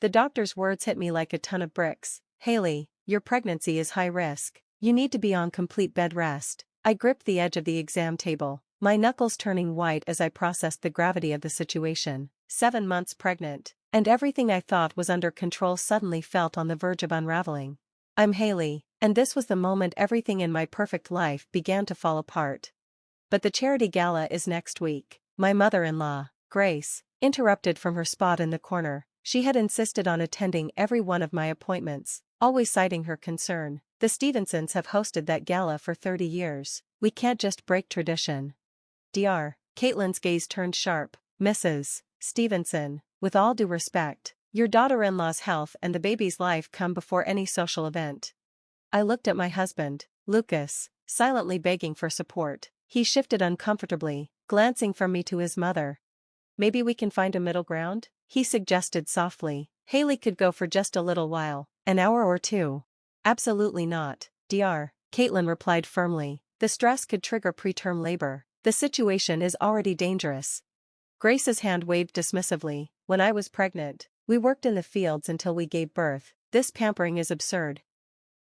The doctor's words hit me like a ton of bricks. Haley, your pregnancy is high risk. You need to be on complete bed rest. I gripped the edge of the exam table, my knuckles turning white as I processed the gravity of the situation. 7 months pregnant, and everything I thought was under control suddenly felt on the verge of unraveling. I'm Haley, and this was the moment everything in my perfect life began to fall apart. But the charity gala is next week. My mother-in-law, Grace, interrupted from her spot in the corner. She had insisted on attending every one of my appointments, always citing her concern. The Stevensons have hosted that gala for 30 years. We can't just break tradition. Dr. Caitlin's gaze turned sharp. Mrs. Stevenson, with all due respect, your daughter-in-law's health and the baby's life come before any social event. I looked at my husband, Lucas, silently begging for support. He shifted uncomfortably, glancing from me to his mother. Maybe we can find a middle ground? He suggested softly. Haley could go for just a little while, an hour or two. Absolutely not, Dr. Caitlin replied firmly. The stress could trigger preterm labor. The situation is already dangerous. Grace's hand waved dismissively. When I was pregnant, we worked in the fields until we gave birth. This pampering is absurd.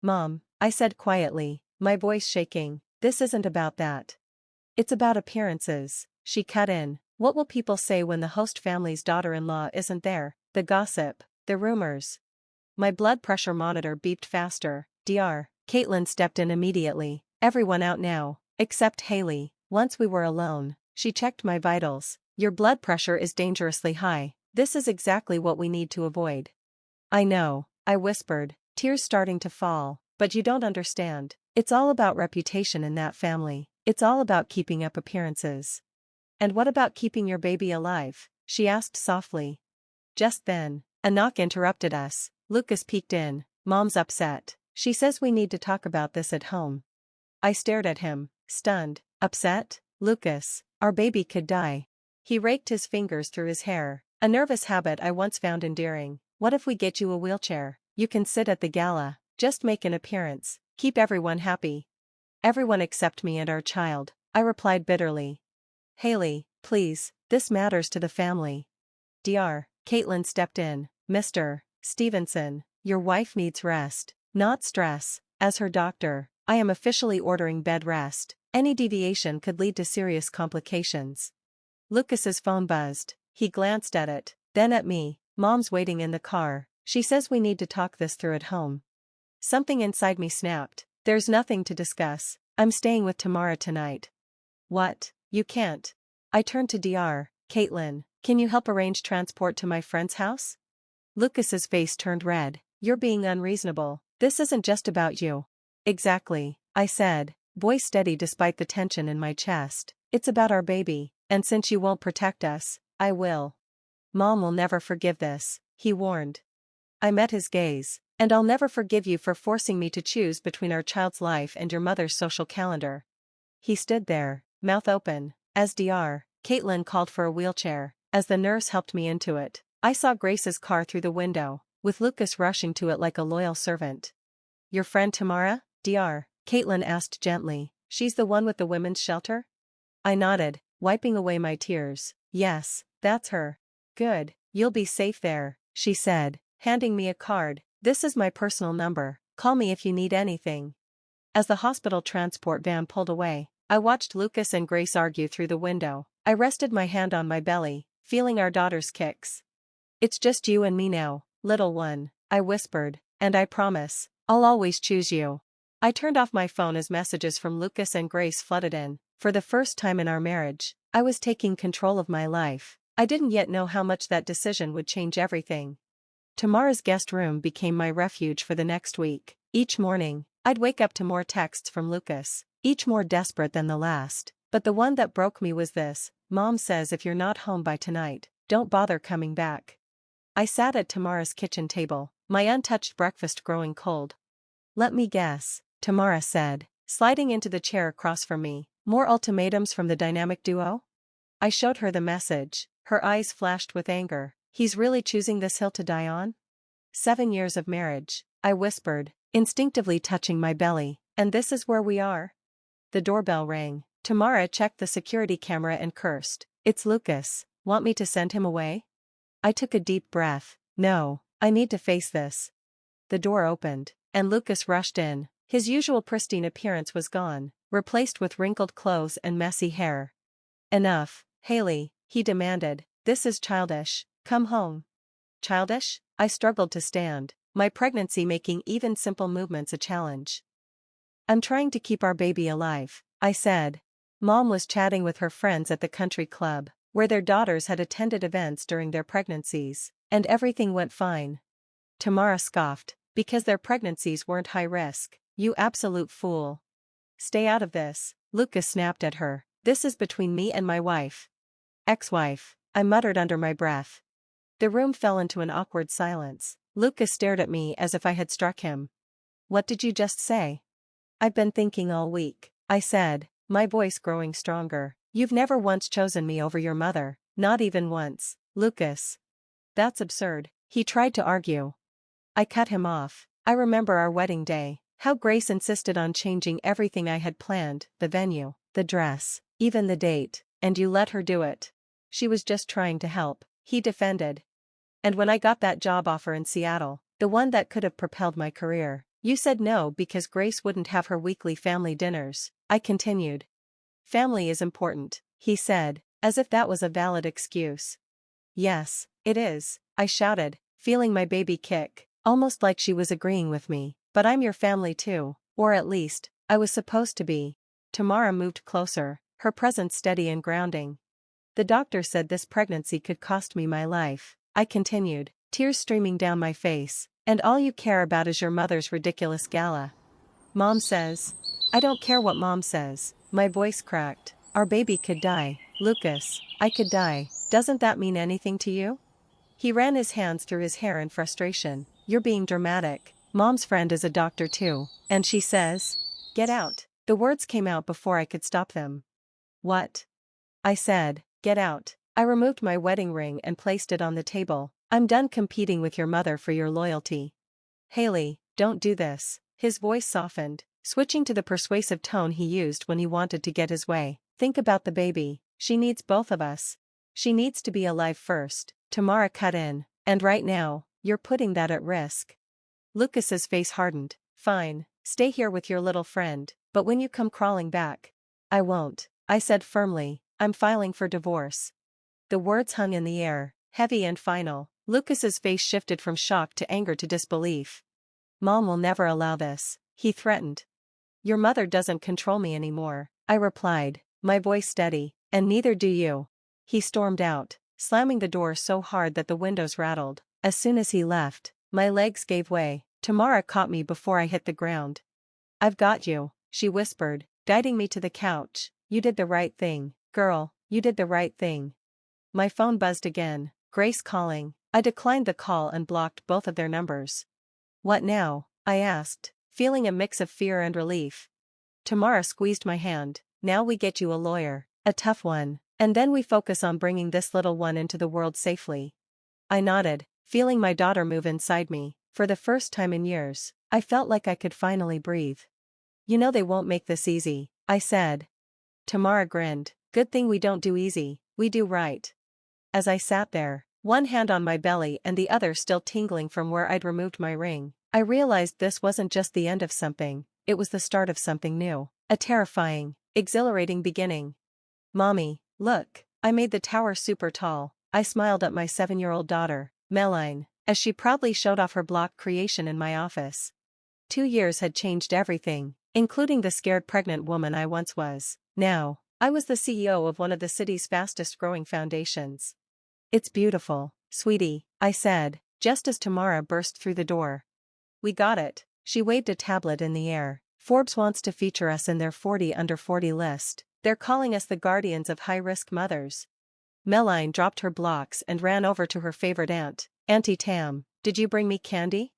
Mom, I said quietly, my voice shaking, this isn't about that. It's about appearances. She cut in. What will people say when the host family's daughter-in-law isn't there? The gossip, the rumors. My blood pressure monitor beeped faster. Dr. Caitlin stepped in immediately. Everyone out now, except Haley. Once we were alone, she checked my vitals. Your blood pressure is dangerously high. This is exactly what we need to avoid. I know, I whispered, tears starting to fall, but you don't understand. It's all about reputation in that family. It's all about keeping up appearances. And what about keeping your baby alive? She asked softly. Just then, a knock interrupted us. Lucas peeked in. Mom's upset. She says we need to talk about this at home. I stared at him, stunned. Upset? Lucas, our baby could die. He raked his fingers through his hair. A nervous habit I once found endearing. What if we get you a wheelchair? You can sit at the gala. Just make an appearance. Keep everyone happy. Everyone except me and our child, I replied bitterly. Haley, please, this matters to the family. Dr. Caitlin stepped in. Mr. Stevenson, your wife needs rest, not stress. As her doctor, I am officially ordering bed rest. Any deviation could lead to serious complications. Lucas's phone buzzed. He glanced at it, then at me. Mom's waiting in the car. She says we need to talk this through at home. Something inside me snapped. There's nothing to discuss. I'm staying with Tamara tonight. What? You can't. I turned to Dr. Caitlin. Can you help arrange transport to my friend's house? Lucas's face turned red. You're being unreasonable. This isn't just about you. Exactly, I said, voice steady despite the tension in my chest. It's about our baby, and since you won't protect us, I will. Mom will never forgive this, he warned. I met his gaze. And I'll never forgive you for forcing me to choose between our child's life and your mother's social calendar. He stood there, mouth open, as Dr. Caitlin called for a wheelchair. As the nurse helped me into it, I saw Grace's car through the window, with Lucas rushing to it like a loyal servant. Your friend Tamara? Dr. Caitlin asked gently. She's the one with the women's shelter? I nodded, wiping away my tears. Yes, that's her. Good, you'll be safe there, she said, handing me a card. This is my personal number. Call me if you need anything. As the hospital transport van pulled away, I watched Lucas and Grace argue through the window. I rested my hand on my belly, feeling our daughter's kicks. It's just you and me now, little one, I whispered, and I promise, I'll always choose you. I turned off my phone as messages from Lucas and Grace flooded in. For the first time in our marriage, I was taking control of my life. I didn't yet know how much that decision would change everything. Tamara's guest room became my refuge for the next week. Each morning, I'd wake up to more texts from Lucas, each more desperate than the last. But the one that broke me was this: Mom says if you're not home by tonight, don't bother coming back. I sat at Tamara's kitchen table, my untouched breakfast growing cold. Let me guess, Tamara said, sliding into the chair across from me. More ultimatums from the dynamic duo? I showed her the message. Her eyes flashed with anger. He's really choosing this hill to die on? 7 years of marriage, I whispered, instinctively touching my belly, and this is where we are? The doorbell rang. Tamara checked the security camera and cursed. It's Lucas. Want me to send him away? I took a deep breath. No, I need to face this. The door opened, and Lucas rushed in. His usual pristine appearance was gone, replaced with wrinkled clothes and messy hair. Enough, Haley, he demanded. This is childish. Come home. Childish? I struggled to stand, my pregnancy making even simple movements a challenge. I'm trying to keep our baby alive, I said. Mom was chatting with her friends at the country club, where their daughters had attended events during their pregnancies, and everything went fine. Tamara scoffed, because their pregnancies weren't high risk. You absolute fool. Stay out of this, Lucas snapped at her. This is between me and my wife. Ex-wife, I muttered under my breath. The room fell into an awkward silence. Lucas stared at me as if I had struck him. What did you just say? I've been thinking all week, I said, my voice growing stronger. You've never once chosen me over your mother, not even once, Lucas. That's absurd, he tried to argue. I cut him off. I remember our wedding day, how Grace insisted on changing everything I had planned, the venue, the dress, even the date, and you let her do it. She was just trying to help, he defended. And when I got that job offer in Seattle, the one that could have propelled my career, you said no because Grace wouldn't have her weekly family dinners, I continued. Family is important, he said, as if that was a valid excuse. Yes, it is, I shouted, feeling my baby kick, almost like she was agreeing with me, but I'm your family too, or at least, I was supposed to be. Tamara moved closer, her presence steady and grounding. The doctor said this pregnancy could cost me my life, I continued, tears streaming down my face, and all you care about is your mother's ridiculous gala. Mom says. I don't care what Mom says, my voice cracked. Our baby could die, Lucas, I could die, doesn't that mean anything to you? He ran his hands through his hair in frustration. You're being dramatic. Mom's friend is a doctor too, and she says, get out. The words came out before I could stop them. What? I said, get out. I removed my wedding ring and placed it on the table. I'm done competing with your mother for your loyalty. Haley, don't do this. His voice softened, switching to the persuasive tone he used when he wanted to get his way. Think about the baby. She needs both of us. She needs to be alive first. Tamara cut in, and right now, you're putting that at risk. Lucas's face hardened. Fine, stay here with your little friend, but when you come crawling back. I won't, I said firmly, I'm filing for divorce. The words hung in the air, heavy and final. Lucas's face shifted from shock to anger to disbelief. Mom will never allow this, he threatened. Your mother doesn't control me anymore, I replied, my voice steady, and neither do you. He stormed out, slamming the door so hard that the windows rattled. As soon as he left, my legs gave way. Tamara caught me before I hit the ground. I've got you, she whispered, guiding me to the couch. You did the right thing, girl, you did the right thing. My phone buzzed again, Grace calling. I declined the call and blocked both of their numbers. What now? I asked, feeling a mix of fear and relief. Tamara squeezed my hand. Now we get you a lawyer, a tough one, and then we focus on bringing this little one into the world safely. I nodded, feeling my daughter move inside me. For the first time in years, I felt like I could finally breathe. You know they won't make this easy, I said. Tamara grinned. Good thing we don't do easy, we do right. As I sat there, one hand on my belly and the other still tingling from where I'd removed my ring, I realized this wasn't just the end of something, it was the start of something new. A terrifying, exhilarating beginning. Mommy, look, I made the tower super tall, I smiled at my 7-year-old daughter, Meline, as she proudly showed off her block creation in my office. 2 years had changed everything, including the scared pregnant woman I once was. Now, I was the CEO of one of the city's fastest-growing foundations. It's beautiful, sweetie, I said, just as Tamara burst through the door. We got it, she waved a tablet in the air. Forbes wants to feature us in their 40 under 40 list. They're calling us the guardians of high-risk mothers. Meline dropped her blocks and ran over to her favorite aunt. Auntie Tam, did you bring me candy?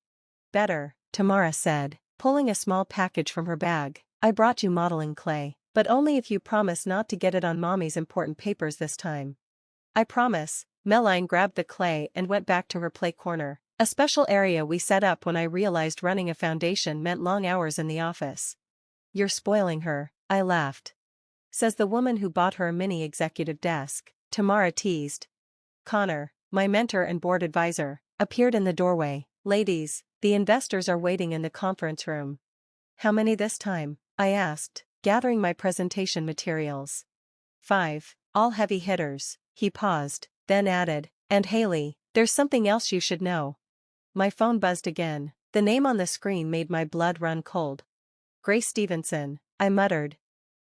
Better, Tamara said, pulling a small package from her bag. I brought you modeling clay, but only if you promise not to get it on Mommy's important papers this time. I promise. Meline grabbed the clay and went back to her play corner, a special area we set up when I realized running a foundation meant long hours in the office. You're spoiling her, I laughed. Says the woman who bought her a mini executive desk, Tamara teased. Connor, my mentor and board advisor, appeared in the doorway. Ladies, the investors are waiting in the conference room. How many this time? I asked, gathering my presentation materials. 5, all heavy hitters. He paused, then added, and Haley, there's something else you should know. My phone buzzed again. The name on the screen made my blood run cold. Grace Stevenson, I muttered.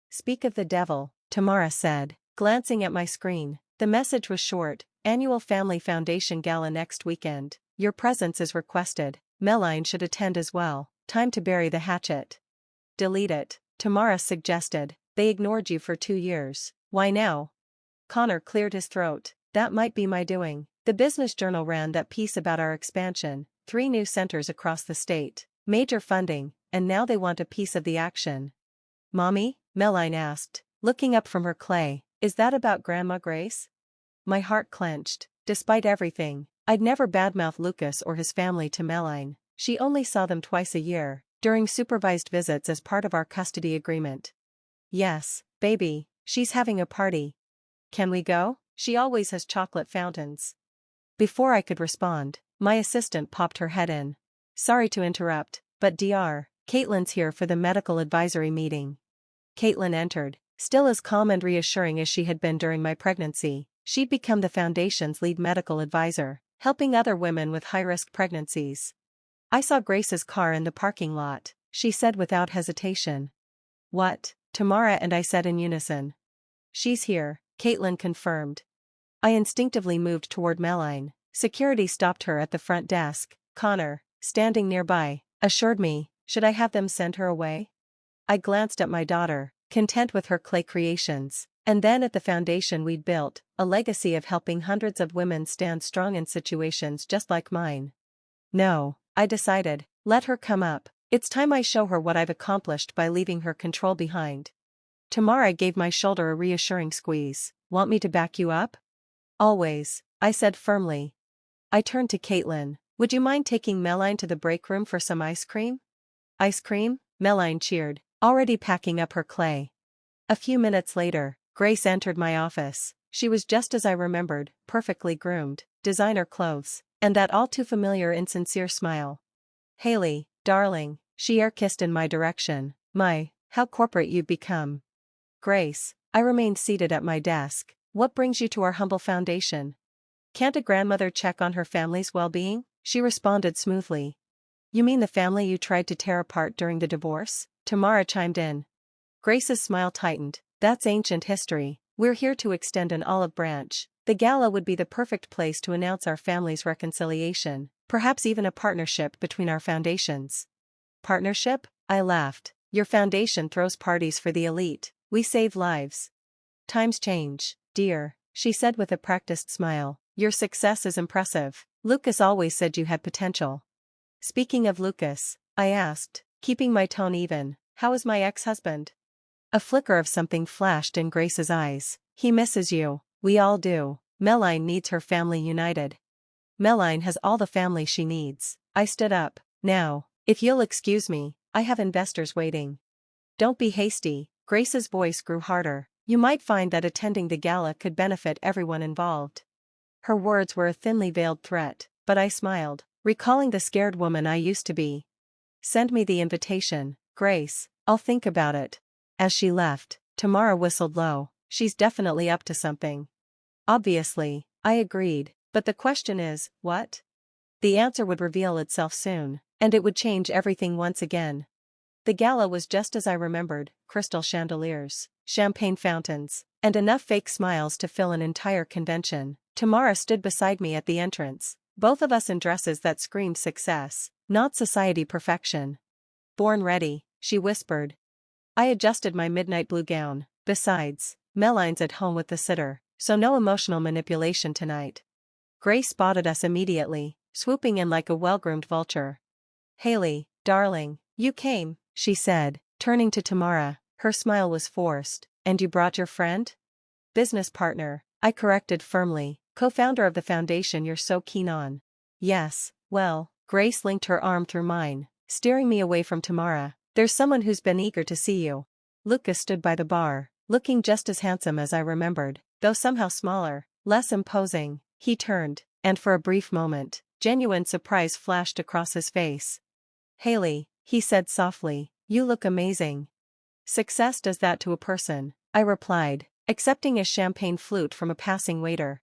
Speak of the devil, Tamara said, glancing at my screen. The message was short: Annual Family Foundation Gala next weekend. Your presence is requested. Meline should attend as well. Time to bury the hatchet. Delete it, Tamara suggested. They ignored you for 2 years. Why now? Connor cleared his throat. That might be my doing. The Business Journal ran that piece about our expansion, 3 new centers across the state, major funding, and now they want a piece of the action. Mommy? Meline asked, looking up from her clay. Is that about Grandma Grace? My heart clenched. Despite everything, I'd never badmouthed Lucas or his family to Meline. She only saw them twice a year, during supervised visits as part of our custody agreement. Yes, baby, she's having a party. Can we go? She always has chocolate fountains. Before I could respond, my assistant popped her head in. Sorry to interrupt, but Dr. Caitlin's here for the medical advisory meeting. Caitlin entered, still as calm and reassuring as she had been during my pregnancy. She'd become the foundation's lead medical advisor, helping other women with high-risk pregnancies. I saw Grace's car in the parking lot, she said without hesitation. What? Tamara and I said in unison. She's here, Caitlin confirmed. I instinctively moved toward Meline. Security stopped her at the front desk. Connor, standing nearby, assured me, should I have them send her away? I glanced at my daughter, content with her clay creations, and then at the foundation we'd built, a legacy of helping hundreds of women stand strong in situations just like mine. No, I decided, let her come up. It's time I show her what I've accomplished by leaving her control behind. Tamara gave my shoulder a reassuring squeeze. Want me to back you up? Always, I said firmly. I turned to Caitlin. Would you mind taking Meline to the break room for some ice cream? Ice cream? Meline cheered, already packing up her clay. A few minutes later, Grace entered my office. She was just as I remembered, perfectly groomed, designer clothes, and that all too familiar insincere smile. Haley, darling, she air-kissed in my direction. How corporate you've become. Grace, I remained seated at my desk. What brings you to our humble foundation? Can't a grandmother check on her family's well-being? She responded smoothly. You mean the family you tried to tear apart during the divorce? Tamara chimed in. Grace's smile tightened. That's ancient history. We're here to extend an olive branch. The gala would be the perfect place to announce our family's reconciliation, perhaps even a partnership between our foundations. Partnership? I laughed. Your foundation throws parties for the elite. We save lives. Times change, dear, she said with a practiced smile. Your success is impressive. Lucas always said you had potential. Speaking of Lucas, I asked, keeping my tone even, how is my ex-husband? A flicker of something flashed in Grace's eyes. He misses you. We all do. Meline needs her family united. Meline has all the family she needs. I stood up. Now, if you'll excuse me, I have investors waiting. Don't be hasty. Grace's voice grew harder. You might find that attending the gala could benefit everyone involved. Her words were a thinly veiled threat, but I smiled, recalling the scared woman I used to be. Send me the invitation, Grace, I'll think about it. As she left, Tamara whistled low. She's definitely up to something. Obviously, I agreed, but the question is, what? The answer would reveal itself soon, and it would change everything once again. The gala was just as I remembered, crystal chandeliers, champagne fountains, and enough fake smiles to fill an entire convention. Tamara stood beside me at the entrance, both of us in dresses that screamed success, not society perfection. Born ready, she whispered. I adjusted my midnight blue gown. Besides, Meline's at home with the sitter, so no emotional manipulation tonight. Grace spotted us immediately, swooping in like a well-groomed vulture. Haley, darling, you came, she said, turning to Tamara. Her smile was forced. And you brought your friend? Business partner, I corrected firmly, co-founder of the foundation you're so keen on. Yes, well, Grace linked her arm through mine, steering me away from Tamara. There's someone who's been eager to see you. Lucas stood by the bar, looking just as handsome as I remembered, though somehow smaller, less imposing. He turned, and for a brief moment, Genuine surprise flashed across his face. "Haley," he said softly, "you look amazing." "Success does that to a person," I replied, accepting a champagne flute from a passing waiter.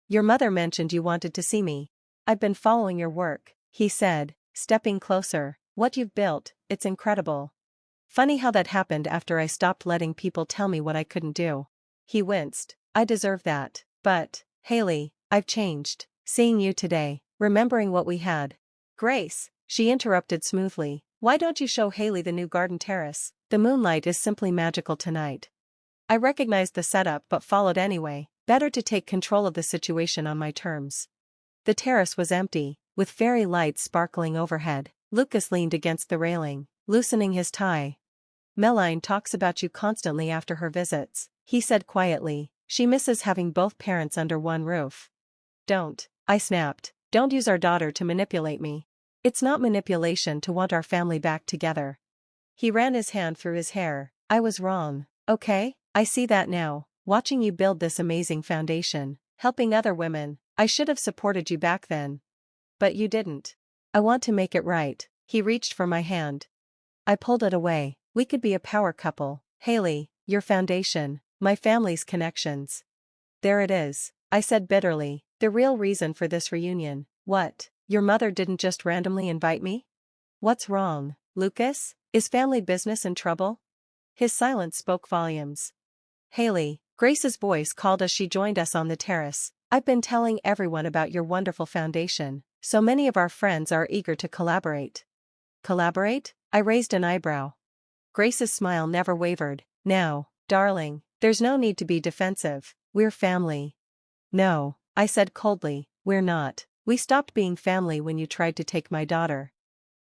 "Your mother mentioned you wanted to see me." "I've been following your work," he said, stepping closer. "What you've built, it's incredible. Funny how that happened after I stopped letting people tell me what I couldn't do." He winced. "I deserve that. But, Haley, I've changed. Seeing you today, remembering what we had." "Grace," she interrupted smoothly, "why don't you show Haley the new garden terrace? The moonlight is simply magical tonight." I recognized the setup but followed anyway. Better to take control of the situation on my terms. The terrace was empty, with fairy lights sparkling overhead. Lucas leaned against the railing, loosening his tie. "Meline talks about you constantly after her visits," he said quietly. "She misses having both parents under one roof." "Don't," I snapped. "Don't use our daughter to manipulate me. It's not manipulation to want our family back together." He ran his hand through his hair. "I was wrong, okay? I see that now. Watching you build this amazing foundation, helping other women, I should have supported you back then. But you didn't. I want to make it right." He reached for my hand. I pulled it away. "We could be a power couple, Haley, your foundation, my family's connections." "There it is," I said bitterly, "the real reason for this reunion." "What, your mother didn't just randomly invite me?" "What's wrong, Lucas? Is family business in trouble?" His silence spoke volumes. "Haley," Grace's voice called as she joined us on the terrace, "I've been telling everyone about your wonderful foundation. So many of our friends are eager to collaborate." "Collaborate?" I raised an eyebrow. Grace's smile never wavered. "Now, darling, there's no need to be defensive. We're family." "No," I said coldly, "we're not. We stopped being family when you tried to take my daughter."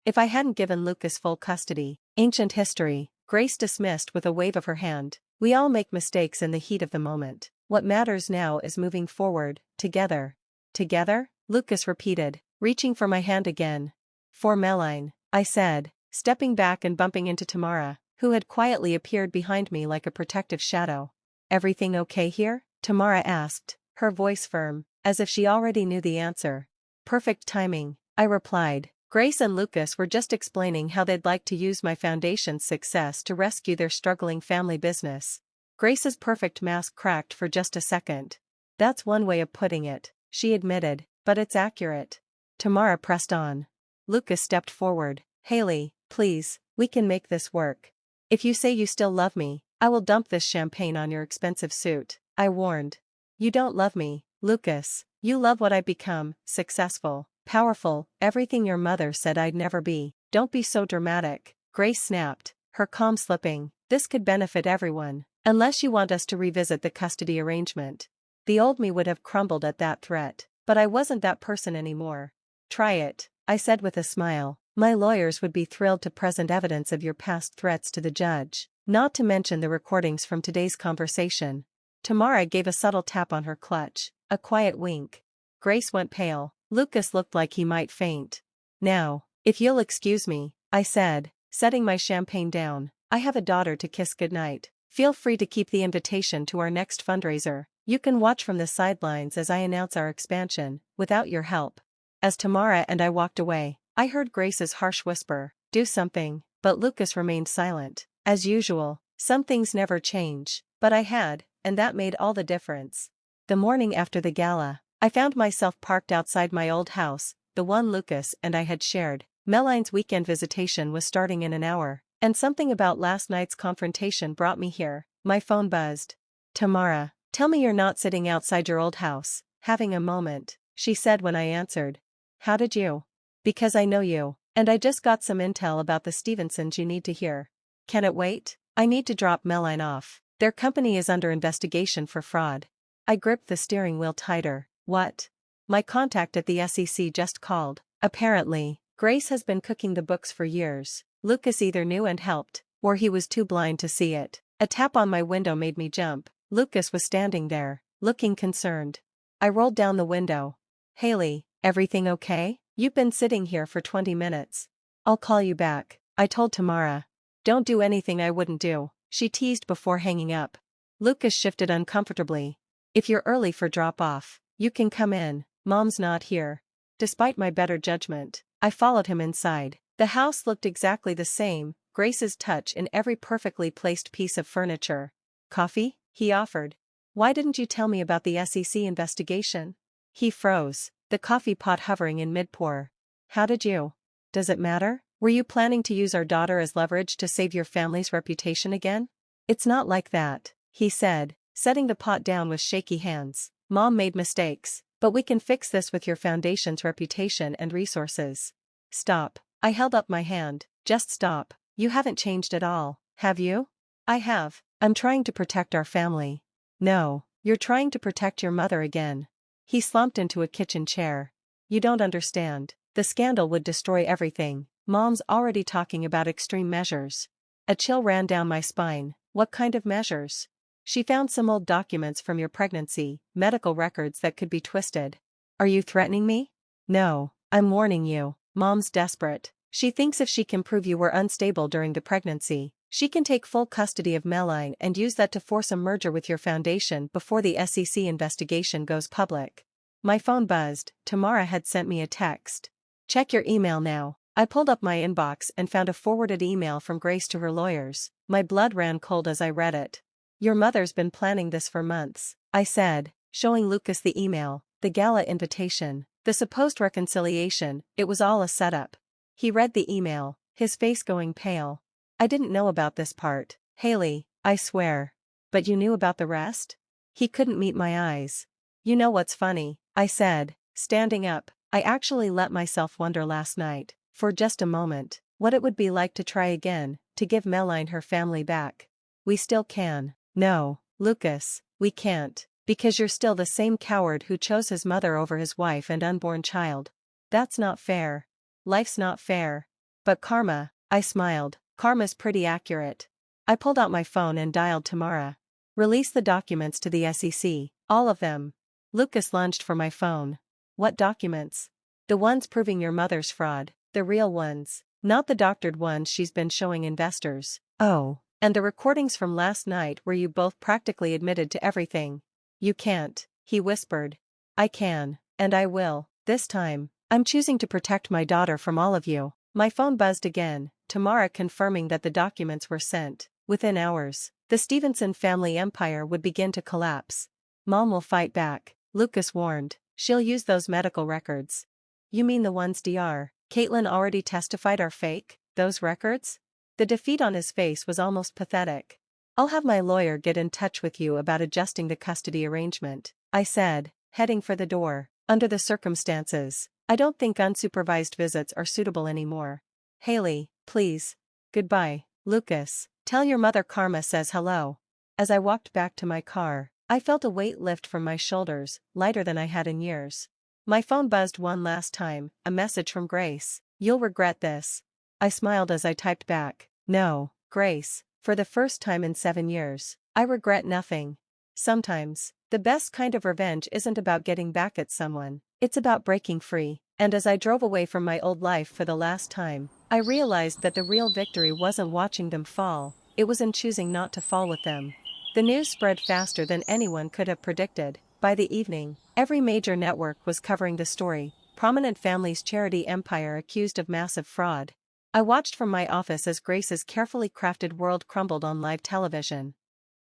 If I hadn't given Lucas full custody, ancient history, Grace dismissed with a wave of her hand. "We all make mistakes in the heat of the moment. What matters now is moving forward, together." "Together?" Lucas repeated, reaching for my hand again. "For Meline," I said, stepping back and bumping into Tamara, who had quietly appeared behind me like a protective shadow. "Everything okay here?" Tamara asked, her voice firm, as if she already knew the answer. "Perfect timing," I replied. Grace and Lucas were just explaining how they'd like to use my foundation's success to rescue their struggling family business. Grace's perfect mask cracked for just a second. "That's one way of putting it," she admitted, "but it's accurate." Tamara pressed on. Lucas stepped forward. "Haley, please, we can make this work. If you say you still love me, I will dump this champagne on your expensive suit," I warned. "You don't love me, Lucas. You love what I've become, successful, powerful, everything your mother said I'd never be." "Don't be so dramatic," Grace snapped, her calm slipping. "This could benefit everyone. Unless you want us to revisit the custody arrangement." The old me would have crumbled at that threat, but I wasn't that person anymore. "Try it," I said with a smile. "My lawyers would be thrilled to present evidence of your past threats to the judge, not to mention the recordings from today's conversation." Tamara gave a subtle tap on her clutch, a quiet wink. Grace went pale. Lucas looked like he might faint. "Now, if you'll excuse me," I said, setting my champagne down, "I have a daughter to kiss goodnight. Feel free to keep the invitation to our next fundraiser. You can watch from the sidelines as I announce our expansion, without your help." As Tamara and I walked away, I heard Grace's harsh whisper, "Do something," but Lucas remained silent. As usual, some things never change, but I had, and that made all the difference. The morning after the gala, I found myself parked outside my old house, the one Lucas and I had shared. Meline's weekend visitation was starting in an hour, and something about last night's confrontation brought me here. My phone buzzed. "Tamara, tell me you're not sitting outside your old house, having a moment," she said when I answered. "How did you?" "Because I know you, and I just got some intel about the Stevensons you need to hear." "Can it wait? I need to drop Meline off. Their company is under investigation for fraud." I gripped the steering wheel tighter. "What?" "My contact at the SEC just called. Apparently, Grace has been cooking the books for years." Lucas either knew and helped, or he was too blind to see it. A tap on my window made me jump. Lucas was standing there, looking concerned. I rolled down the window. "Haley, everything okay? You've been sitting here for 20 minutes. "I'll call you back," I told Tamara. "Don't do anything I wouldn't do," she teased before hanging up. Lucas shifted uncomfortably. "If you're early for drop-off, you can come in, Mom's not here." despite my better judgment. I followed him inside. The house looked exactly the same, Grace's touch in every perfectly placed piece of furniture. "Coffee?" he offered. "Why didn't you tell me about the SEC investigation?" He froze, the coffee pot hovering in mid-pour. "How did you? Does it matter? Were you planning to use our daughter as leverage to save your family's reputation again?" "It's not like that," he said, setting the pot down with shaky hands. "Mom made mistakes, but we can fix this with your foundation's reputation and resources." "Stop." I held up my hand. "Just stop. You haven't changed at all, have you?" "I have. I'm trying to protect our family." "No, you're trying to protect your mother again." He slumped into a kitchen chair. "You don't understand. The scandal would destroy everything. Mom's already talking about extreme measures." A chill ran down my spine. "What kind of measures?" "She found some old documents from your pregnancy, medical records that could be twisted." "Are you threatening me?" "No, I'm warning you. Mom's desperate. She thinks if she can prove you were unstable during the pregnancy, she can take full custody of Meline and use that to force a merger with your foundation before the SEC investigation goes public." My phone buzzed. Tamara had sent me a text. "Check your email now." I pulled up my inbox and found a forwarded email from Grace to her lawyers. My blood ran cold as I read it. "Your mother's been planning this for months," I said, showing Lucas the email, the gala invitation, the supposed reconciliation. It was all a setup. He read the email, his face going pale. "I didn't know about this part, Haley, I swear." "But you knew about the rest?" He couldn't meet my eyes. "You know what's funny?" I said, standing up. "I actually let myself wonder last night, for just a moment, what it would be like to try again, to give Meline her family back." "We still can." "No, Lucas, we can't, because you're still the same coward who chose his mother over his wife and unborn child. That's not fair. Life's not fair. But karma," I smiled, "karma's pretty accurate." I pulled out my phone and dialed Tamara. "Release the documents to the SEC, all of them." Lucas lunged for my phone. "What documents?" "The ones proving your mother's fraud, the real ones, not the doctored ones she's been showing investors." "Oh, and the recordings from last night where you both practically admitted to everything." "You can't," he whispered. "I can, and I will, this time. I'm choosing to protect my daughter from all of you." My phone buzzed again, Tamara confirming that the documents were sent. Within hours, the Stevenson family empire would begin to collapse. "Mom will fight back," Lucas warned. "She'll use those medical records." "You mean the ones Dr. Caitlin already testified are fake, those records?" The defeat on his face was almost pathetic. "I'll have my lawyer get in touch with you about adjusting the custody arrangement," I said, heading for the door. "Under the circumstances, I don't think unsupervised visits are suitable anymore." "Haley, please. Goodbye, Lucas. Tell your mother Karma says hello." As I walked back to my car, I felt a weight lift from my shoulders, lighter than I had in years. My phone buzzed one last time, a message from Grace. "You'll regret this." I smiled as I typed back, "No, Grace, for the first time in 7 years, I regret nothing." Sometimes, the best kind of revenge isn't about getting back at someone, it's about breaking free. And as I drove away from my old life for the last time, I realized that the real victory wasn't watching them fall, it was in choosing not to fall with them. The news spread faster than anyone could have predicted. By the evening, every major network was covering the story, prominent families' charity empire accused of massive fraud. I watched from my office as Grace's carefully crafted world crumbled on live television.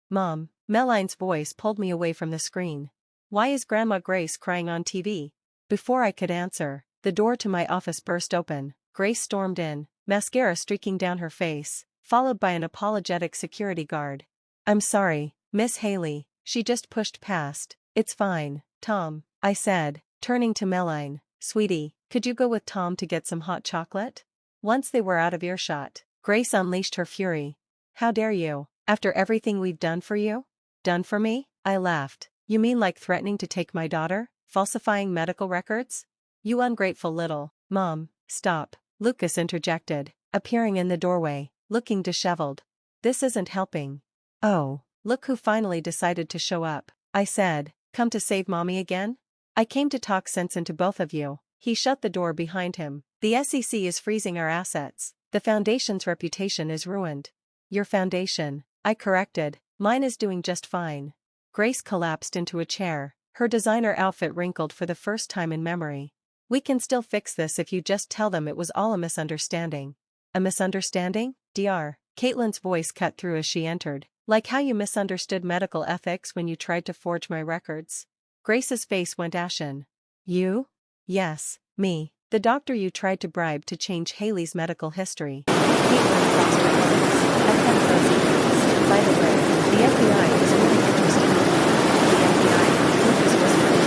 "Mom," Meline's voice pulled me away from the screen. "Why is Grandma Grace crying on TV?" Before I could answer, the door to my office burst open. Grace stormed in, mascara streaking down her face, followed by an apologetic security guard. "I'm sorry, Miss Haley," she just pushed past. "It's fine, Tom," I said, turning to Meline. "Sweetie, could you go with Tom to get some hot chocolate?" Once they were out of earshot, Grace unleashed her fury. "How dare you, after everything we've done for you?" "Done for me?" I laughed. "You mean like threatening to take my daughter, falsifying medical records?" "You ungrateful little..." "Mom, stop," Lucas interjected, appearing in the doorway, looking disheveled. "This isn't helping." "Oh, look who finally decided to show up," I said. "Come to save mommy again?" "I came to talk sense into both of you." He shut the door behind him. "The SEC is freezing our assets. The foundation's reputation is ruined." "Your foundation," I corrected. "Mine is doing just fine." Grace collapsed into a chair, her designer outfit wrinkled for the first time in memory. We can still fix this if you just tell them it was all a misunderstanding. A misunderstanding, Dr. Caitlin's voice cut through as she entered. Like how you misunderstood medical ethics when you tried to forge my records. Grace's face went ashen. You? Yes, me. The doctor you tried to bribe to change Haley's medical history. Caitlin crossed her legs. I kept those emails. By the way, the FBI is really interested in you. The FBI, Lucas whispered.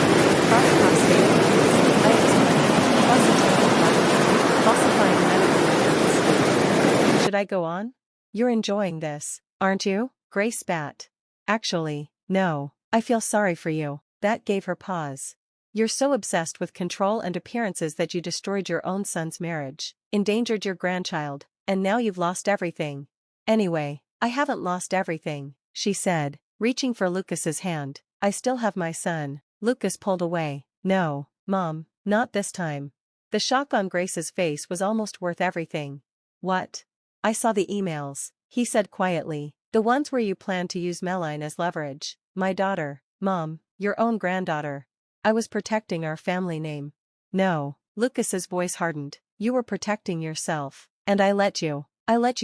Cross state agents. I explained. Plus a total blackmail. Falsifying medical records. Should I go on? You're enjoying this, aren't you? Grace spat. Actually, no, I feel sorry for you. That gave her pause. You're so obsessed with control and appearances that you destroyed your own son's marriage, endangered your grandchild, and now you've lost everything. Anyway, I haven't lost everything, she said, reaching for Lucas's hand. I still have my son. Lucas pulled away. No, Mom, not this time. The shock on Grace's face was almost worth everything. What? I saw the emails, he said quietly. The ones where you planned to use Meline as leverage. My daughter, Mom, your own granddaughter. I was protecting our family name. No, Lucas's voice hardened. You were protecting yourself. And I let you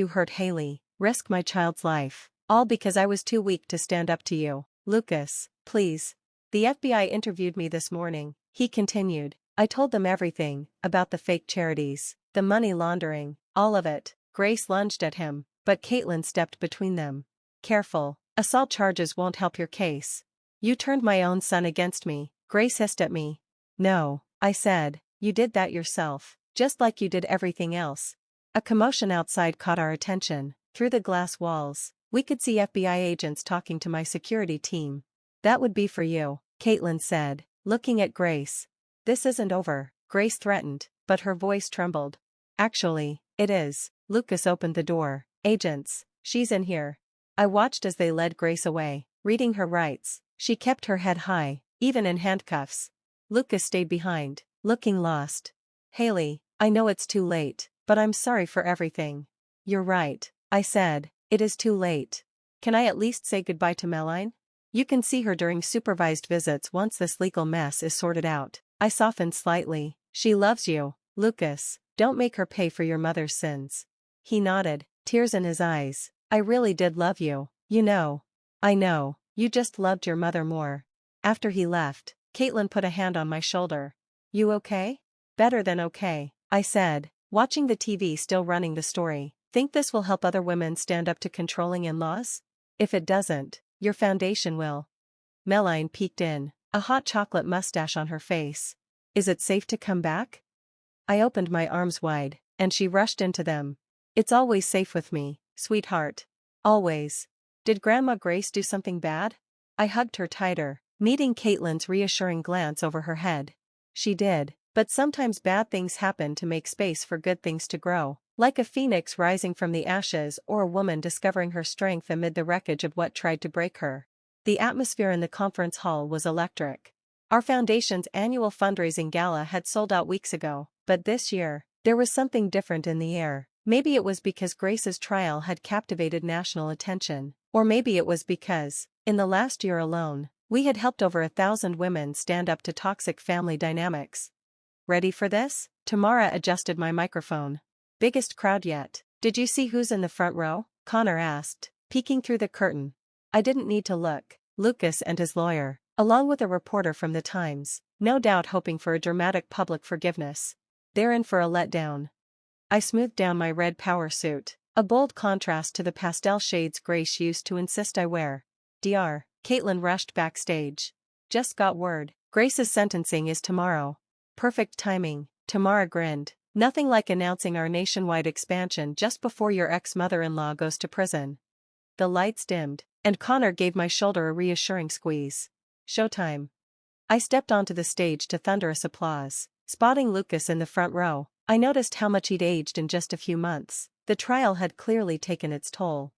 hurt Haley, risk my child's life. All because I was too weak to stand up to you. Lucas, please. The FBI interviewed me this morning, he continued. I told them everything, about the fake charities, the money laundering, all of it. Grace lunged at him, but Caitlin stepped between them. Careful, assault charges won't help your case. You turned my own son against me, Grace hissed at me. No, I said, you did that yourself, just like you did everything else. A commotion outside caught our attention. Through the glass walls, we could see FBI agents talking to my security team. That would be for you, Caitlin said, looking at Grace. This isn't over, Grace threatened, but her voice trembled. Actually, it is. Lucas opened the door. Agents, she's in here. I watched as they led Grace away, reading her rights. She kept her head high, even in handcuffs. Lucas stayed behind, looking lost. Haley, I know it's too late, but I'm sorry for everything. You're right, I said, it is too late. Can I at least say goodbye to Meline? You can see her during supervised visits once this legal mess is sorted out. I softened slightly. She loves you, Lucas, don't make her pay for your mother's sins. He nodded, tears in his eyes. I really did love you, you know. I know, you just loved your mother more. After he left, Caitlin put a hand on my shoulder. You okay? Better than okay, I said, watching the TV still running the story. Think this will help other women stand up to controlling in-laws? If it doesn't, your foundation will. Meline peeked in, a hot chocolate mustache on her face. Is it safe to come back? I opened my arms wide, and she rushed into them. It's always safe with me, sweetheart. Always. Did Grandma Grace do something bad? I hugged her tighter, meeting Caitlin's reassuring glance over her head. She did, but sometimes bad things happen to make space for good things to grow, like a phoenix rising from the ashes or a woman discovering her strength amid the wreckage of what tried to break her. The atmosphere in the conference hall was electric. Our foundation's annual fundraising gala had sold out weeks ago, but this year, there was something different in the air. Maybe it was because Grace's trial had captivated national attention, or maybe it was because, in the last year alone, we had helped over 1,000 women stand up to toxic family dynamics. Ready for this? Tamara adjusted my microphone. Biggest crowd yet. Did you see who's in the front row? Connor asked, peeking through the curtain. I didn't need to look. Lucas and his lawyer, along with a reporter from the Times, no doubt hoping for a dramatic public forgiveness. They're in for a letdown. I smoothed down my red power suit, a bold contrast to the pastel shades Grace used to insist I wear. Dr. Caitlin rushed backstage. Just got word. Grace's sentencing is tomorrow. Perfect timing, Tamara grinned. Nothing like announcing our nationwide expansion just before your ex-mother-in-law goes to prison. The lights dimmed, and Connor gave my shoulder a reassuring squeeze. Showtime. I stepped onto the stage to thunderous applause. Spotting Lucas in the front row, I noticed how much he'd aged in just a few months. The trial had clearly taken its toll.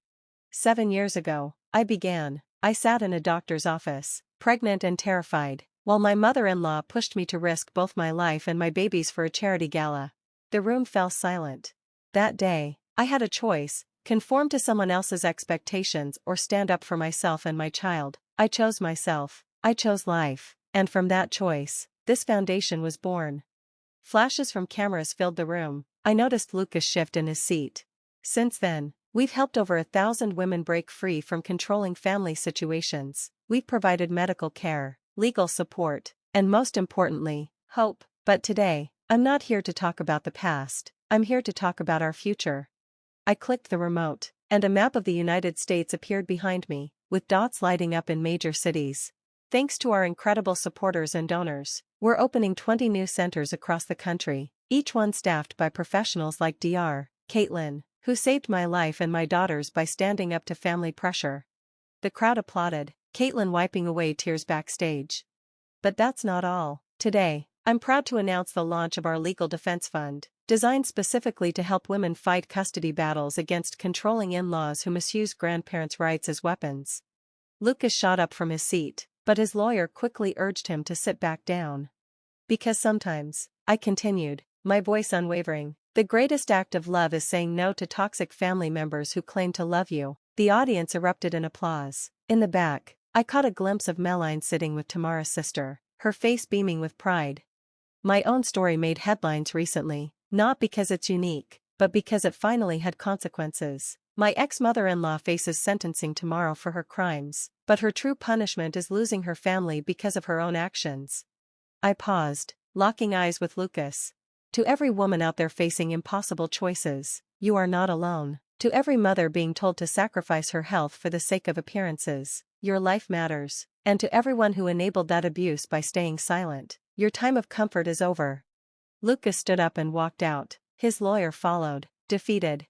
7 years ago, I began. I sat in a doctor's office, pregnant and terrified, while my mother-in-law pushed me to risk both my life and my babies for a charity gala. The room fell silent. That day, I had a choice: conform to someone else's expectations or stand up for myself and my child. I chose myself. I chose life. And from that choice, this foundation was born. Flashes from cameras filled the room. I noticed Lucas shift in his seat. Since then, we've helped over 1,000 women break free from controlling family situations. We've provided medical care, legal support, and most importantly, hope. But today, I'm not here to talk about the past. I'm here to talk about our future. I clicked the remote, and a map of the United States appeared behind me, with dots lighting up in major cities. Thanks to our incredible supporters and donors, we're opening 20 new centers across the country, each one staffed by professionals like Dr. Caitlin, who saved my life and my daughter's by standing up to family pressure. The crowd applauded, Caitlin wiping away tears backstage. But that's not all. Today, I'm proud to announce the launch of our Legal Defense Fund, designed specifically to help women fight custody battles against controlling in-laws who misuse grandparents' rights as weapons. Lucas shot up from his seat, but his lawyer quickly urged him to sit back down. Because sometimes, I continued, my voice unwavering, the greatest act of love is saying no to toxic family members who claim to love you. The audience erupted in applause. In the back, I caught a glimpse of Meline sitting with Tamara's sister, her face beaming with pride. My own story made headlines recently, not because it's unique, but because it finally had consequences. My ex-mother-in-law faces sentencing tomorrow for her crimes, but her true punishment is losing her family because of her own actions. I paused, locking eyes with Lucas. To every woman out there facing impossible choices, you are not alone. To every mother being told to sacrifice her health for the sake of appearances, your life matters. And to everyone who enabled that abuse by staying silent, your time of comfort is over. Lucas stood up and walked out. His lawyer followed, defeated.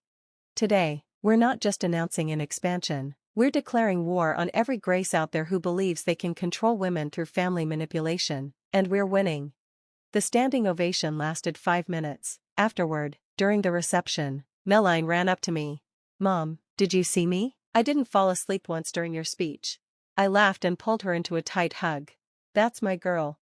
Today, we're not just announcing an expansion, we're declaring war on every Grace out there who believes they can control women through family manipulation, and we're winning. The standing ovation lasted 5 minutes. Afterward, during the reception, Meline ran up to me. Mom, did you see me? I didn't fall asleep once during your speech. I laughed and pulled her into a tight hug. That's my girl.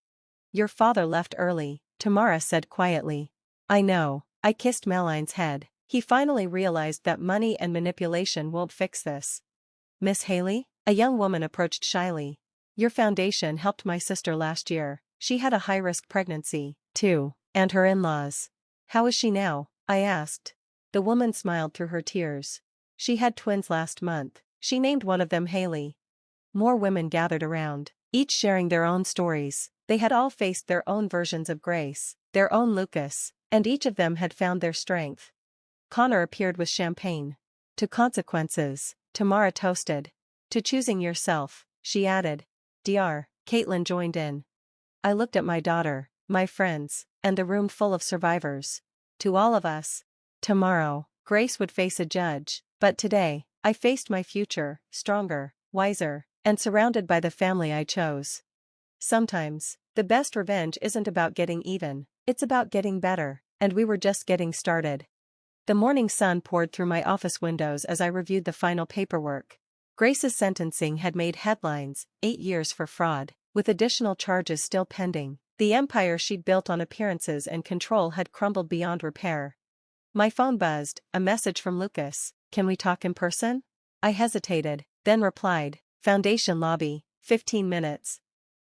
Your father left early, Tamara said quietly. I know. I kissed Meline's head. He finally realized that money and manipulation won't fix this. Miss Haley? A young woman approached shyly. Your foundation helped my sister last year. She had a high-risk pregnancy, too, and her in-laws. How is she now? I asked. The woman smiled through her tears. She had twins last month. She named one of them Haley. More women gathered around, each sharing their own stories. They had all faced their own versions of Grace, their own Lucas, and each of them had found their strength. Connor appeared with champagne. To consequences, Tamara toasted. To choosing yourself, she added. Dr. Caitlin joined in. I looked at my daughter, my friends, and the room full of survivors. To all of us. Tomorrow, Grace would face a judge, but today, I faced my future, stronger, wiser, and surrounded by the family I chose. Sometimes, the best revenge isn't about getting even, it's about getting better, and we were just getting started. The morning sun poured through my office windows as I reviewed the final paperwork. Grace's sentencing had made headlines, 8 years for fraud, with additional charges still pending. The empire she'd built on appearances and control had crumbled beyond repair. My phone buzzed, a message from Lucas. Can we talk in person? I hesitated, then replied. Foundation lobby, 15 minutes.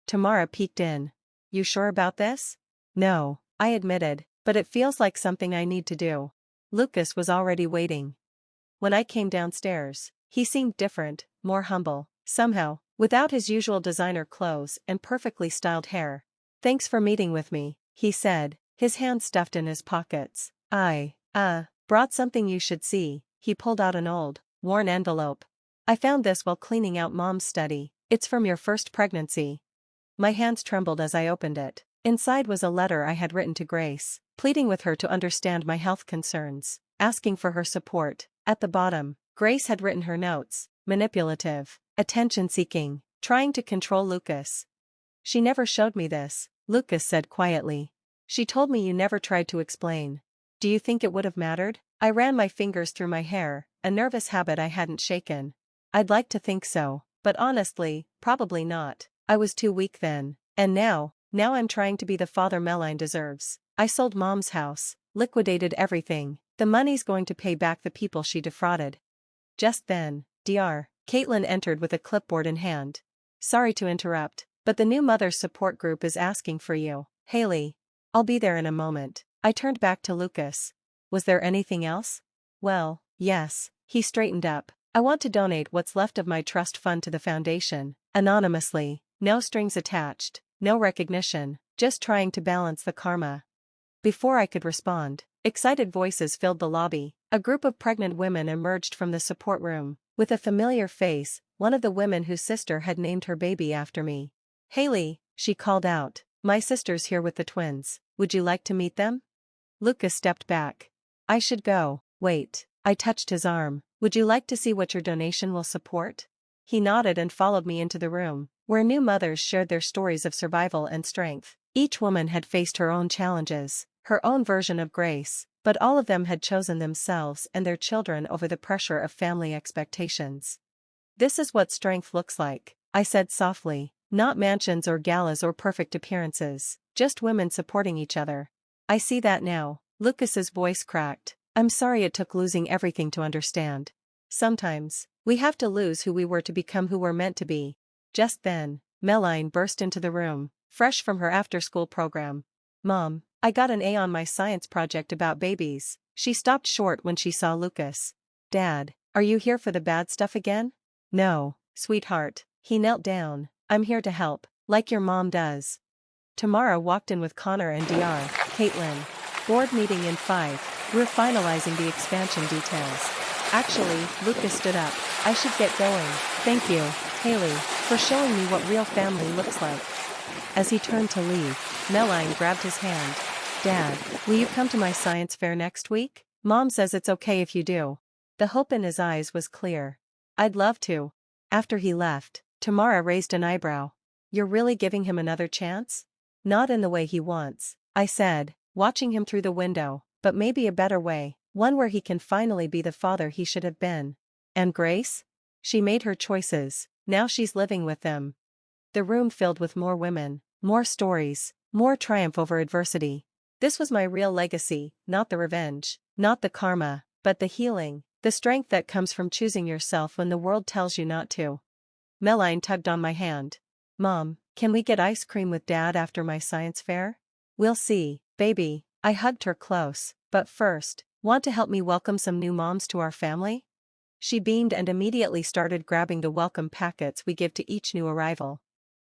Tamara peeked in. You sure about this? No, I admitted, but it feels like something I need to do. Lucas was already waiting. When I came downstairs, he seemed different, more humble, somehow, without his usual designer clothes and perfectly styled hair. Thanks for meeting with me, he said, his hands stuffed in his pockets. I brought something you should see. He pulled out an old, worn envelope. I found this while cleaning out Mom's study. It's from your first pregnancy. My hands trembled as I opened it. Inside was a letter I had written to Grace, pleading with her to understand my health concerns, asking for her support. At the bottom, Grace had written her notes, manipulative, attention-seeking, trying to control Lucas. She never showed me this, Lucas said quietly. She told me you never tried to explain. Do you think it would have mattered? I ran my fingers through my hair, a nervous habit I hadn't shaken. I'd like to think so, but honestly, probably not. I was too weak then, and now I'm trying to be the father Meline deserves. I sold Mom's house, liquidated everything. The money's going to pay back the people she defrauded. Just then, Dr. Caitlin entered with a clipboard in hand. Sorry to interrupt, but the new mother's support group is asking for you, Haley. I'll be there in a moment. I turned back to Lucas. Was there anything else? Well, yes. He straightened up. I want to donate what's left of my trust fund to the foundation, anonymously, no strings attached, no recognition, just trying to balance the karma. Before I could respond, excited voices filled the lobby. A group of pregnant women emerged from the support room. With a familiar face, one of the women whose sister had named her baby after me. Haley, she called out, my sister's here with the twins. Would you like to meet them? Lucas stepped back. I should go. Wait. I touched his arm. Would you like to see what your donation will support? He nodded and followed me into the room, where new mothers shared their stories of survival and strength. Each woman had faced her own challenges, her own version of grace, but all of them had chosen themselves and their children over the pressure of family expectations. This is what strength looks like, I said softly, not mansions or galas or perfect appearances, just women supporting each other. I see that now. Lucas's voice cracked. I'm sorry it took losing everything to understand. Sometimes, we have to lose who we were to become who we're meant to be. Just then, Meline burst into the room, fresh from her after-school program. Mom, I got an A on my science project about babies. She stopped short when she saw Lucas. Dad, are you here for the bad stuff again? No, sweetheart. He knelt down. I'm here to help, like your mom does. Tamara walked in with Connor and Dr. Caitlin. Board meeting in 5. We're finalizing the expansion details. Actually, Lucas stood up. I should get going. Thank you, Haley, for showing me what real family looks like. As he turned to leave, Meline grabbed his hand. Dad, will you come to my science fair next week? Mom says it's okay if you do. The hope in his eyes was clear. I'd love to. After he left, Tamara raised an eyebrow. You're really giving him another chance? Not in the way he wants, I said, watching him through the window, but maybe a better way, one where he can finally be the father he should have been. And Grace? She made her choices, now she's living with them. The room filled with more women, more stories, more triumph over adversity. This was my real legacy, not the revenge, not the karma, but the healing, the strength that comes from choosing yourself when the world tells you not to. Meline tugged on my hand. Mom, can we get ice cream with Dad after my science fair? We'll see, baby. I hugged her close. But first, want to help me welcome some new moms to our family? She beamed and immediately started grabbing the welcome packets we give to each new arrival.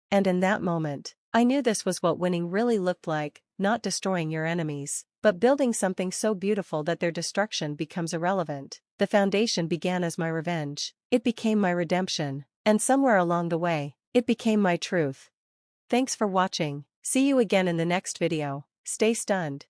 And in that moment, I knew this was what winning really looked like, not destroying your enemies, but building something so beautiful that their destruction becomes irrelevant. The foundation began as my revenge, it became my redemption, and somewhere along the way, it became my truth. Thanks for watching. See you again in the next video. Stay stunned.